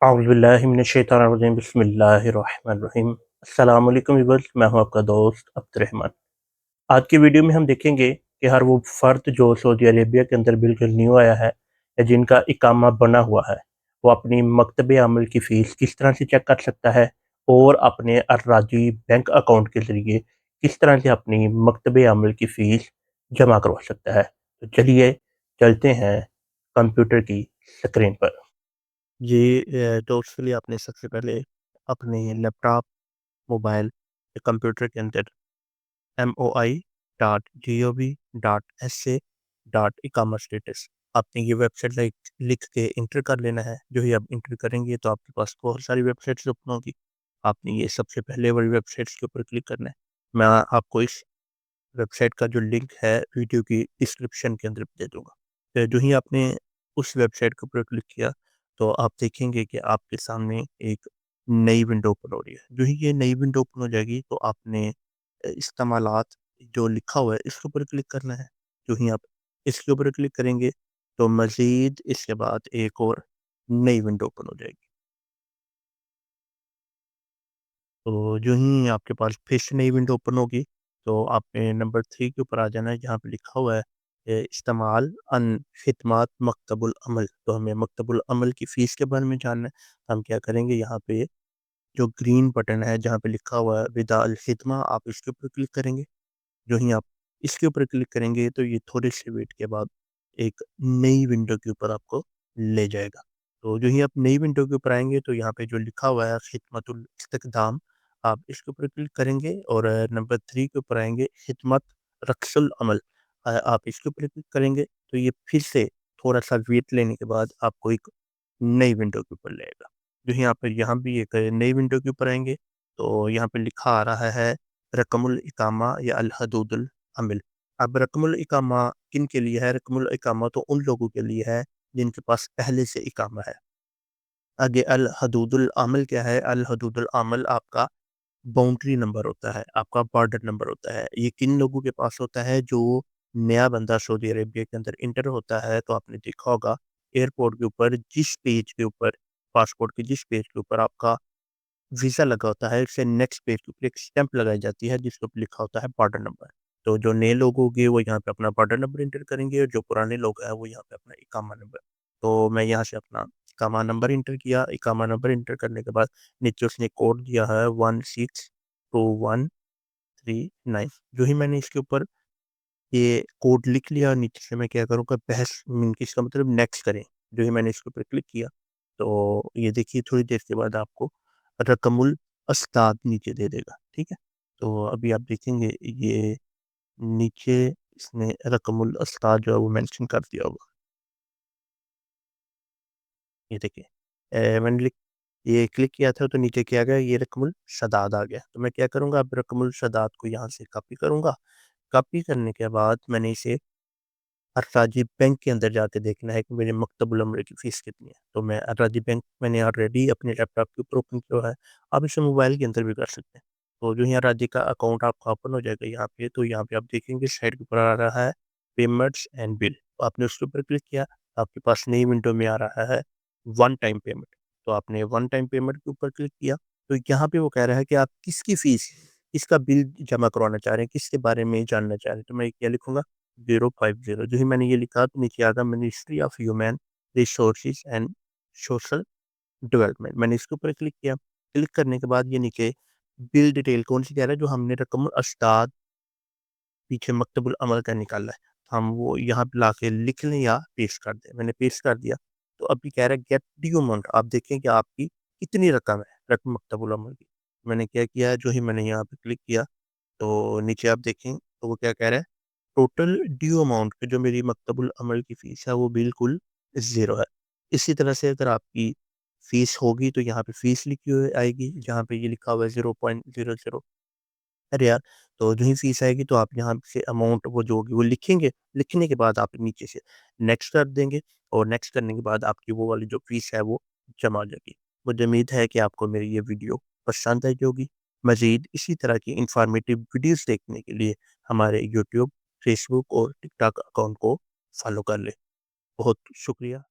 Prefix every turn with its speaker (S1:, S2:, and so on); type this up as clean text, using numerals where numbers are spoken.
S1: अऊज़ुबिल्लाहिमिनश्शैतानिर्रजीम बिस्मिल्लाहिर्रहमानिर्रहीम। अस्सलाम वालेकुम व्यूअर्स, मैं हूं आपका दोस्त अब्दुर्रहमान। आज की वीडियो में हम देखेंगे कि हर वो फ़र्द जो सऊदी अरेबिया के अंदर बिल्कुल न्यू आया है या जिनका इकामा बना हुआ है, वो अपनी मकतब अमल की फ़ीस किस तरह से चेक कर सकता है और अपने अर्राजी बैंक अकाउंट के ज़रिए किस तरह से अपनी मकतब अमल की फ़ीस जमा करवा सकता है। तो चलिए चलते हैं कंप्यूटर की स्क्रीन पर। जी, तो उसके लिए आपने सबसे पहले अपने लैपटॉप, मोबाइल या कंप्यूटर के अंदर moi.gov.sa.इकामा स्टेटस आपने ये वेबसाइट लाइक लिख के इंटर कर लेना है। जो ही आप इंटर करेंगे तो आपके पास बहुत सारी वेबसाइट्स ओपन होगी। आपने ये सबसे पहले वाली वेबसाइट्स के ऊपर क्लिक करना है। मैं आपको इस वेबसाइट का जो लिंक है वीडियो की डिस्क्रिप्शन के अंदर दे दूँगा। जो ही आपने उस वेबसाइट के ऊपर क्लिक किया तो आप देखेंगे कि आपके सामने एक नई विंडो ओपन हो रही है। जो ही ये नई विंडो ओपन हो जाएगी तो आपने इस्तेमालात जो लिखा हुआ है इसके ऊपर क्लिक करना है। जो ही आप इसके ऊपर क्लिक करेंगे तो मज़ीद इसके बाद एक और नई विंडो ओपन हो जाएगी। तो जो ही आपके पास फिर से नई विंडो ओपन होगी तो आपने नंबर 3 के ऊपर आ जाना है जहाँ पे लिखा हुआ है इस्तेमाल अन खिदमात मकतबुल अमल। तो हमें मकतबुल अमल की फ़ीस के बारे में जानना है। हम क्या करेंगे, यहाँ पे जो ग्रीन बटन है जहाँ पे लिखा हुआ है विदा अल खिदमा, आप इसके ऊपर क्लिक करेंगे। जो ही आप इसके ऊपर क्लिक करेंगे तो ये थोड़े से वेट के बाद एक नई विंडो के ऊपर आपको ले जाएगा। तो जो ही आप नई विंडो के ऊपर आएँगे तो यहाँ पे जो लिखा हुआ है खिदमतुल इस्तिक़दाम, आप इसके ऊपर क्लिक करेंगे और नंबर 3 के ऊपर आएँगे खिदमत रक्सुल अमल। आप इसके ऊपर क्लिक करेंगे तो ये फिर से थोड़ा-सा वेट लेने के बाद आपको एक नई विंडो के ऊपर ले आएगा। जो ही आप यहाँ भी एक नई विंडो के ऊपर आएँगे तो यहाँ पे लिखा आ रहा है रकमुल इकामा या अल हदूदुल अमल। अब रकमुल इकामा किन के लिए है? रकमुल इकामा तो उन लोगों के लिए है जिनके पास पहले से इकामा है। आगे अल हदूदुल अमल क्या है? अल हदूदुल अमल आपका बाउंड्री नंबर होता है, आपका बॉर्डर नंबर होता है। ये किन लोगों के पास होता है? जो नया बंदा सऊदी अरेबिया के अंदर इंटर होता है तो आपने देखा होगा एयरपोर्ट के ऊपर जिस पेज के ऊपर पासपोर्ट के जिस पेज के ऊपर आपका वीज़ा लगा होता है, उससे नेक्स्ट पेज के ऊपर एक स्टैम्प लगाई जाती है जिसके ऊपर लिखा होता है बॉर्डर नंबर। तो जो नए लोग होंगे वो यहाँ पे अपना बॉर्डर नंबर एंटर करेंगे और जो पुराने लोग हैं वो यहाँ पे अपना इकामा नंबर। तो मैं यहाँ से अपना इकामा नंबर एंटर किया। इकामा नंबर एंटर करने के बाद नीचे उसने कोड दिया है 162139। जो ही मैंने इसके ऊपर ये कोड लिख लिया, नीचे से मैं क्या करूँगा बहस मीन कि इसका मतलब नेक्स्ट करें। जो ही मैंने इसके ऊपर क्लिक किया तो ये देखिए थोड़ी देर के बाद आपको रकमुल अस्ताद नीचे दे देगा, ठीक है? तो अभी आप देखेंगे ये नीचे इसने रकमुल अस्ताद जो है वो मेंशन कर दिया होगा। ये देखिए मैंने लिख ये क्लिक किया था तो नीचे क्या आ गया, ये रकमुल सदाद आ गया। तो मैं क्या करूँगा, अब रकमुल सदाद को यहाँ से कॉपी करूँगा। कॉपी करने के बाद मैंने इसे अर्राजी बैंक के अंदर जाके देखना है कि मेरे मकतबुल अमर की फ़ीस कितनी है। तो मैं अर्राजी बैंक मैंने ऑलरेडी अपने लैपटॉप के ऊपर ओपन किया हुआ है। आप इसे मोबाइल के अंदर भी कर सकते हैं। तो जो ही अर्राजी का अकाउंट आपका ओपन हो जाएगा यहाँ पे, तो यहाँ पे आप देखेंगे साइड के ऊपर आ रहा है पेमेंट्स एंड बिल। तो आपने उसके ऊपर क्लिक किया, आपके पास नई विंडो में आ रहा है वन टाइम पेमेंट। तो आपने वन टाइम पेमेंट के ऊपर क्लिक किया, तो यहाँ पे वो कह रहा है कि आप किसकी फ़ीस, किसका बिल जमा करवाना चाह रहे हैं, किसके बारे में जानना चाह रहे हैं। तो मैं क्या लिखूँगा 050। जो ही मैंने ये लिखा तो नीचे आ गया ministry of human resources and social development. मैंने इसके ऊपर क्लिक किया। क्लिक करने के बाद ये नीचे बिल डिटेल कौन सी कह रहा है, जो हमने रकम अस्ताद पीछे मकतबुल अमल का निकाला है, हम वो यहाँ पे लाके लिख लें या पेस्ट कर दें। मैंने पेस्ट कर दिया। तो अभी कह रहा है गेट ड्यू अमाउंट, आप देखें कि आपकी कितनी रकम है रकम मकतबुल अमल की। मैंने क्या किया, जो ही मैंने यहाँ पे क्लिक किया तो नीचे आप देखें तो वो क्या कह रहा है, टोटल ड्यू अमाउंट पे जो मेरी मकतबुल अमल की फ़ीस है वो बिल्कुल ज़ीरो है। इसी तरह से अगर आपकी फ़ीस होगी तो यहाँ पे फ़ीस लिखी हुई आएगी, जहाँ पे ये लिखा हुआ है 0.00। अरे यार! तो जो ही फ़ीस आएगी तो आप यहाँ से अमाउंट वो जो होगी वो लिखेंगे, लिखने के बाद आप नीचे से नेक्स्ट कर देंगे और नेक्स्ट करने के बाद आपकी वो वाली जो फ़ीस है वो जमा हो जाएगी। मुझे उम्मीद है कि आपको मेरी ये वीडियो पसंद आई होगी। मज़ीद इसी तरह की इन्फॉर्मेटिव वीडियोज़ देखने के लिए हमारे यूट्यूब, फेसबुक और टिकटॉक अकाउंट को फ़ॉलो कर लें। बहुत शुक्रिया।